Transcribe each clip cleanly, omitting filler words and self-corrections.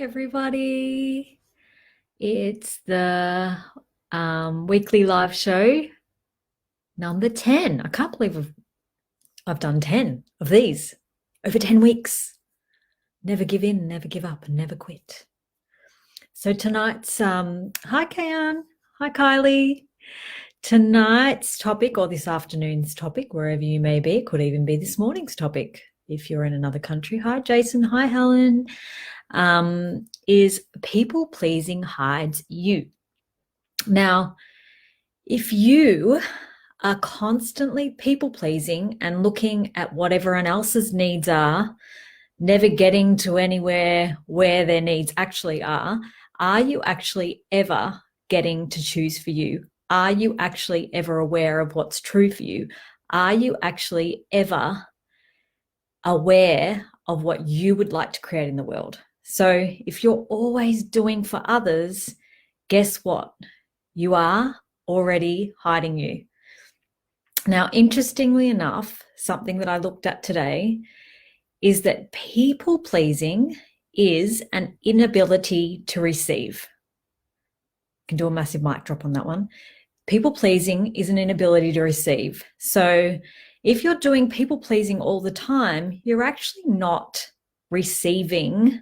everybody. It's the weekly live show number 10. I can't believe I've done 10 of these over 10 weeks. Never give in, never give up, and never quit. So tonight's, hi Kayan, hi Kylie. Tonight's topic, or this afternoon's topic, wherever you may be, could even be this morning's topic if you're in another country. Hi Jason, hi Helen. Is people pleasing hides you. Now, if you are constantly people pleasing and looking at what everyone else's needs are, never getting to anywhere where their needs actually are you actually ever getting to choose for you? Are you actually ever aware of what's true for you? Are you actually ever aware of what you would like to create in the world? So if you're always doing for others, guess what? You are already hiding you. Now, interestingly enough, something that I looked at today is that people pleasing is an inability to receive. I can do a massive mic drop on that one. People pleasing is an inability to receive. So if you're doing people pleasing all the time, you're actually not receiving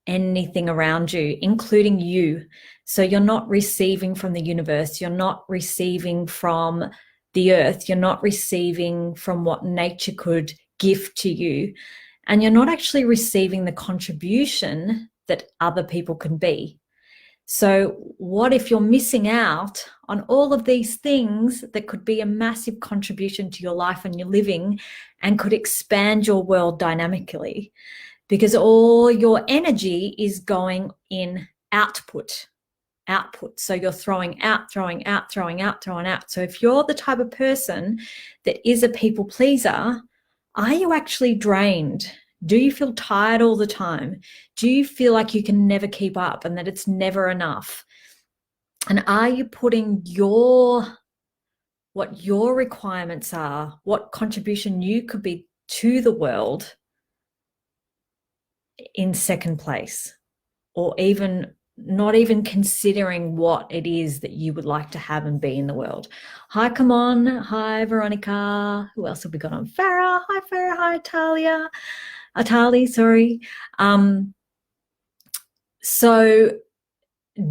anything around you, including you. So you're not receiving from the universe. You're not receiving from the earth. You're not receiving from what nature could give to you. And you're not actually receiving the contribution that other people can be. So what if you're missing out on all of these things that could be a massive contribution to your life and your living and could expand your world dynamically? Because all your energy is going in output. So you're throwing out. So if you're the type of person that is a people pleaser, are you actually drained? Do you feel tired all the time? Do you feel like you can never keep up and that it's never enough? And are you putting what your requirements are, what contribution you could be to the world in second place, or even not even considering what it is that you would like to have and be in the world? Hi, come on. Hi, Veronica. Who else have we got on? Farah. Hi, Farah. Hi, Talia. Atali, sorry. So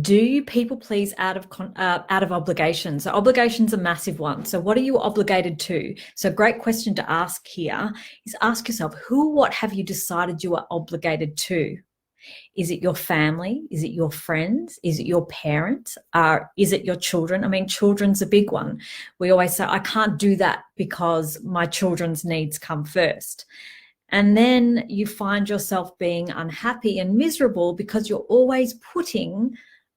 do you people please out of obligation? So obligation's a massive one. So what are you obligated to? So a great question to ask here is ask yourself, who, what have you decided you are obligated to? Is it your family? Is it your friends? Is it your parents? Is it your children? I mean, children's a big one. We always say, I can't do that because my children's needs come first. And then you find yourself being unhappy and miserable because you're always putting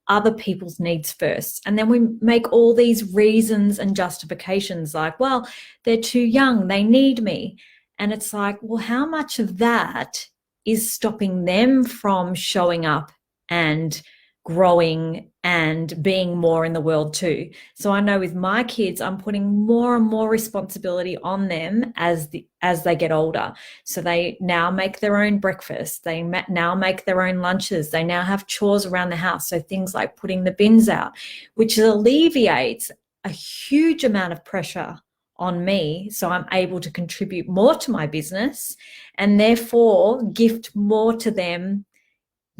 other people's needs first. And then we make all these reasons and justifications like, well, they're too young, they need me. And it's like, well, how much of that is stopping them from showing up and growing and being more in the world too? So I know with my kids, I'm putting more and more responsibility on them as they get older. So they now make their own breakfast. They now make their own lunches. They now have chores around the house. So things like putting the bins out, which alleviates a huge amount of pressure on me. So I'm able to contribute more to my business and therefore gift more to them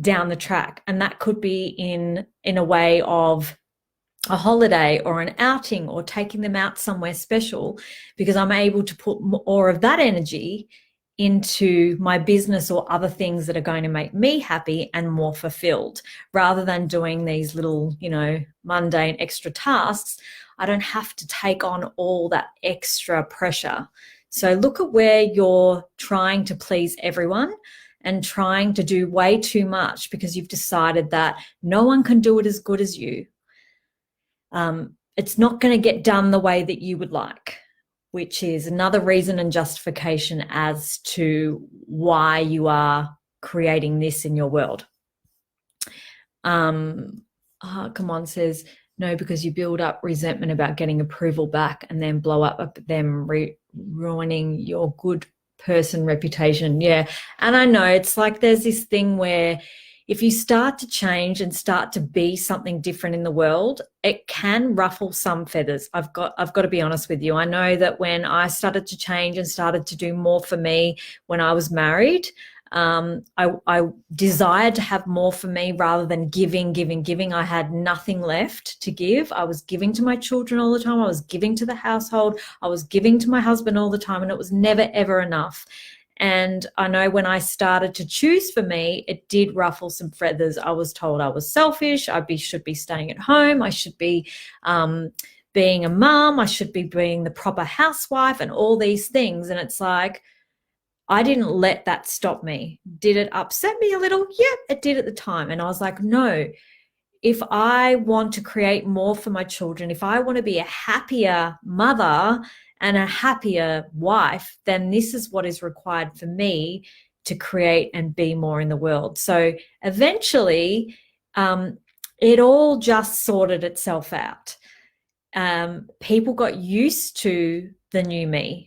down the track. And that could be in a way of a holiday or an outing or taking them out somewhere special, because I'm able to put more of that energy into my business or other things that are going to make me happy and more fulfilled, rather than doing these little, mundane extra tasks. I don't have to take on all that extra pressure. So look at where you're trying to please everyone and trying to do way too much because you've decided that no one can do it as good as you. It's not going to get done the way that you would like, which is another reason and justification as to why you are creating this in your world. Come on says, no, because you build up resentment about getting approval back and then blow up them ruining your good person reputation. Yeah. And I know it's like there's this thing where if you start to change and start to be something different in the world, it can ruffle some feathers. I've got to be honest with you. I know that when I started to change and started to do more for me when I was married, I desired to have more for me rather than giving. I had nothing left to give. I was giving to my children all the time. I was giving to the household. I was giving to my husband all the time, and it was never, ever enough. And I know when I started to choose for me, it did ruffle some feathers. I was told I was selfish. Should be staying at home. I should be being a mum. I should be being the proper housewife and all these things. And it's like, I didn't let that stop me. Did it upset me a little? Yeah, it did at the time. And I was like, no, if I want to create more for my children, if I want to be a happier mother and a happier wife, then this is what is required for me to create and be more in the world. So eventually, it all just sorted itself out. People got used to the new me.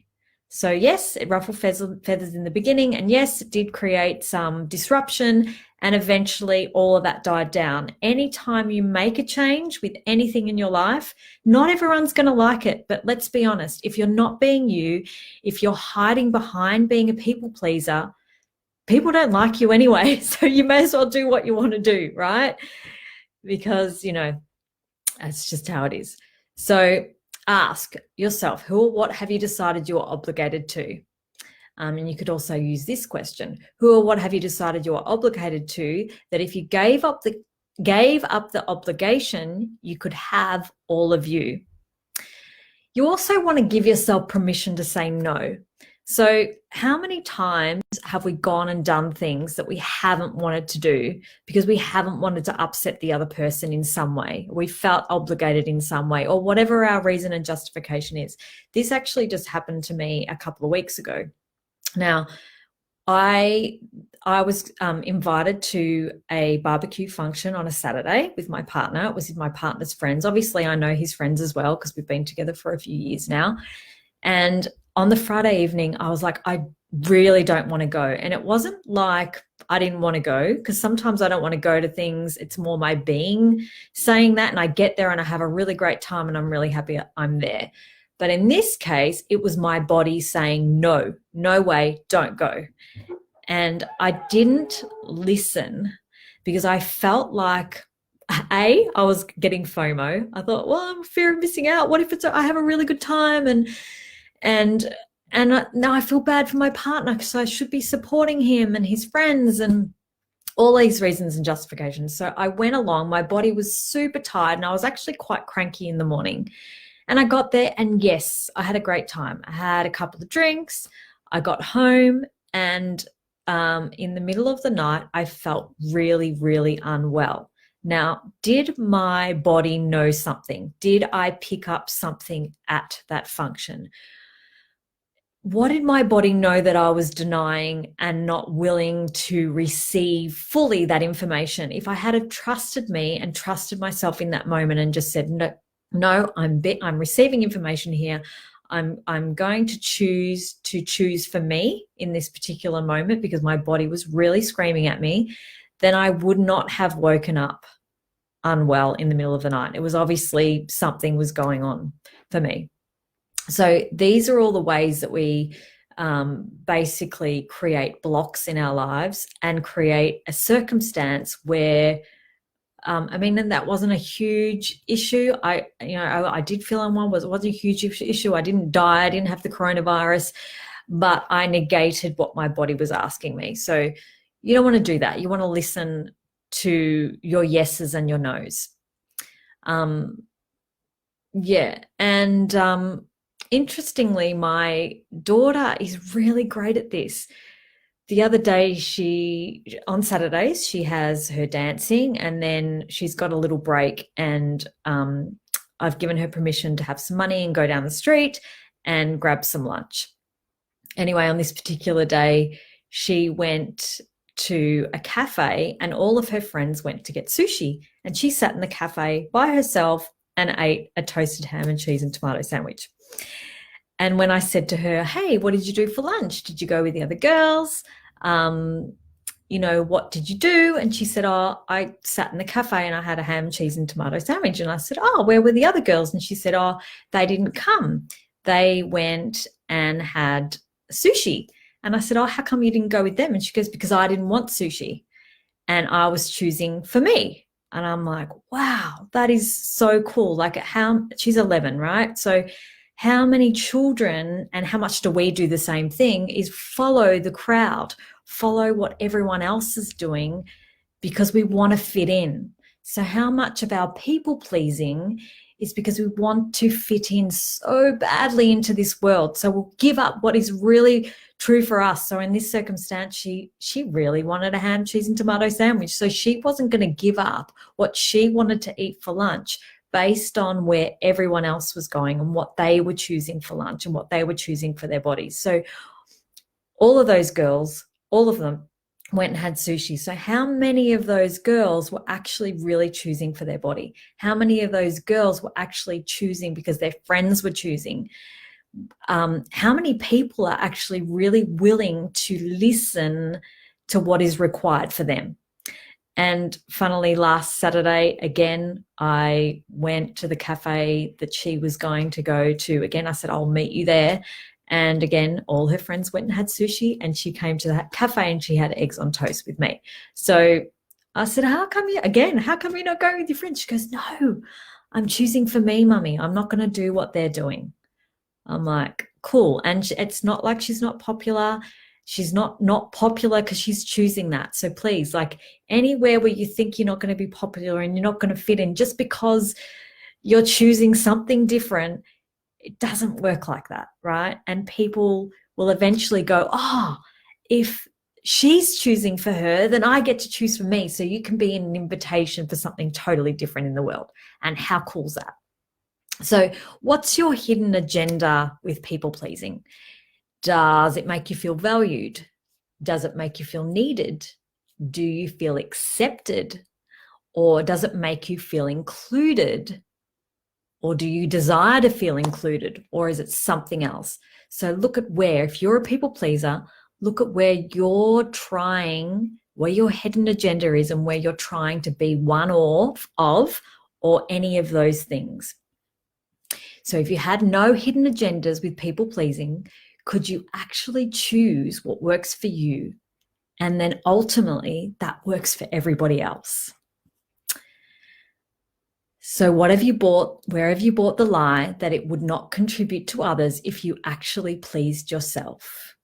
So yes, it ruffled feathers in the beginning, and yes, it did create some disruption, and eventually all of that died down. Anytime you make a change with anything in your life, not everyone's going to like it, but let's be honest, if you're not being you, if you're hiding behind being a people pleaser, people don't like you anyway, so you may as well do what you want to do, right? Because, that's just how it is. So ask yourself, who or what have you decided you are obligated to? And you could also use this question: who or what have you decided you are obligated to, that if you gave up the obligation, you could have all of you? You also want to give yourself permission to say no. So how many times have we gone and done things that we haven't wanted to do because we haven't wanted to upset the other person in some way? We felt obligated in some way, or whatever our reason and justification is. This actually just happened to me a couple of weeks ago. Now, I was invited to a barbecue function on a Saturday with my partner. It was with my partner's friends. Obviously, I know his friends as well because we've been together for a few years now. And on the Friday evening, I was like, I really don't want to go. And it wasn't like I didn't want to go, because sometimes I don't want to go to things. It's more my being saying that. And I get there and I have a really great time and I'm really happy I'm there. But in this case, it was my body saying, no, no way, don't go. And I didn't listen because I felt like, I was getting FOMO. I thought, well, I'm fear of missing out. What if I have a really good time and now I feel bad for my partner because I should be supporting him and his friends and all these reasons and justifications. So I went along. My body was super tired and I was actually quite cranky in the morning. And I got there and yes, I had a great time. I had a couple of drinks. I got home and in the middle of the night, I felt really, really unwell. Now, did my body know something? Did I pick up something at that function? What did my body know that I was denying and not willing to receive fully that information? If I had trusted me and trusted myself in that moment and just said, no, I'm receiving information here. I'm going to choose for me in this particular moment because my body was really screaming at me, then I would not have woken up unwell in the middle of the night. It was obviously something was going on for me. So these are all the ways that we basically create blocks in our lives and create a circumstance where and that wasn't a huge issue. I did feel unwell, it wasn't a huge issue. I didn't die. I didn't have the coronavirus, but I negated what my body was asking me. So you don't want to do that. You want to listen to your yeses and your nos. Interestingly, my daughter is really great at this. The other day, on Saturdays, she has her dancing and then she's got a little break and I've given her permission to have some money and go down the street and grab some lunch. Anyway, on this particular day, she went to a cafe and all of her friends went to get sushi and she sat in the cafe by herself and ate a toasted ham and cheese and tomato sandwich. And when I said to her, hey, what did you do for lunch? Did you go with the other girls? what did you do? And she said, oh, I sat in the cafe and I had a ham, cheese, and tomato sandwich. And I said, oh, where were the other girls? And she said, oh, they didn't come. They went and had sushi. And I said, oh, how come you didn't go with them? And she goes, because I didn't want sushi and I was choosing for me. And I'm like, wow, that is so cool. Like, she's 11, right? So how many children, and how much do we do the same thing, is follow the crowd, follow what everyone else is doing because we want to fit in. So how much of our people pleasing is because we want to fit in so badly into this world. So we'll give up what is really true for us. So in this circumstance, she really wanted a ham, cheese, and tomato sandwich. So she wasn't going to give up what she wanted to eat for lunch based on where everyone else was going and what they were choosing for lunch and what they were choosing for their bodies. So all of those girls, all of them, went and had sushi. So how many of those girls were actually really choosing for their body? How many of those girls were actually choosing because their friends were choosing? How many people are actually really willing to listen to what is required for them? And funnily, last Saturday, again, I went to the cafe that she was going to go to. Again, I said, I'll meet you there. And again, all her friends went and had sushi, and she came to that cafe and she had eggs on toast with me. So I said, how come you're not going with your friends? She goes, no, I'm choosing for me, mummy. I'm not going to do what they're doing. I'm like, cool. And it's not like she's not popular. She's not popular because she's choosing that. So please, like, anywhere where you think you're not going to be popular and you're not going to fit in just because you're choosing something different, it doesn't work like that, right? And people will eventually go, oh, if she's choosing for her, then I get to choose for me. So you can be an invitation for something totally different in the world. And how cool is that? So what's your hidden agenda with people pleasing? Does it make you feel valued? Does it make you feel needed? Do you feel accepted? Or does it make you feel included? Or do you desire to feel included? Or is it something else? So look at if you're a people pleaser, look at where your hidden agenda is and where you're trying to be one of or any of those things. So if you had no hidden agendas with people pleasing, could you actually choose what works for you? And then ultimately that works for everybody else. So what have you bought? Where have you bought the lie that it would not contribute to others if you actually pleased yourself?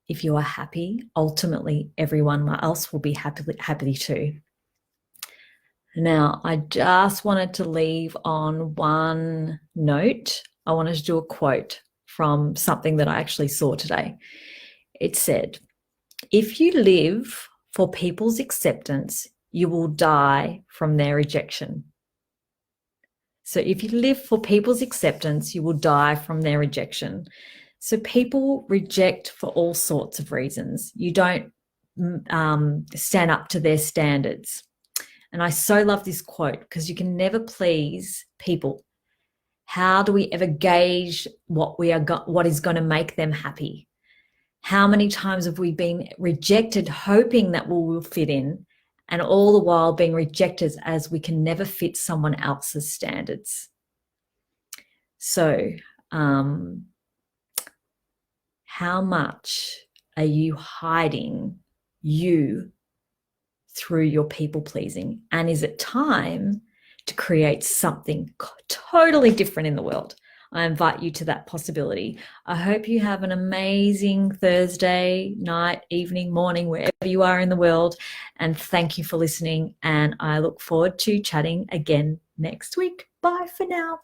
If you are happy, ultimately everyone else will be happy too. Now, I just wanted to leave on one note. I wanted to do a quote from something that I actually saw today. It said, if you live for people's acceptance, you will die from their rejection. So if you live for people's acceptance, you will die from their rejection. So people reject for all sorts of reasons. You don't stand up to their standards. And I so love this quote because you can never please people. How do we ever gauge what is going to make them happy? How many times have we been rejected hoping that we will fit in, and all the while being rejected as we can never fit someone else's standards? So how much are you hiding you through your people pleasing? And is it time to create something totally different in the world? I invite you to that possibility. I hope you have an amazing Thursday night, evening, morning, wherever you are in the world. And thank you for listening. And I look forward to chatting again next week. Bye for now.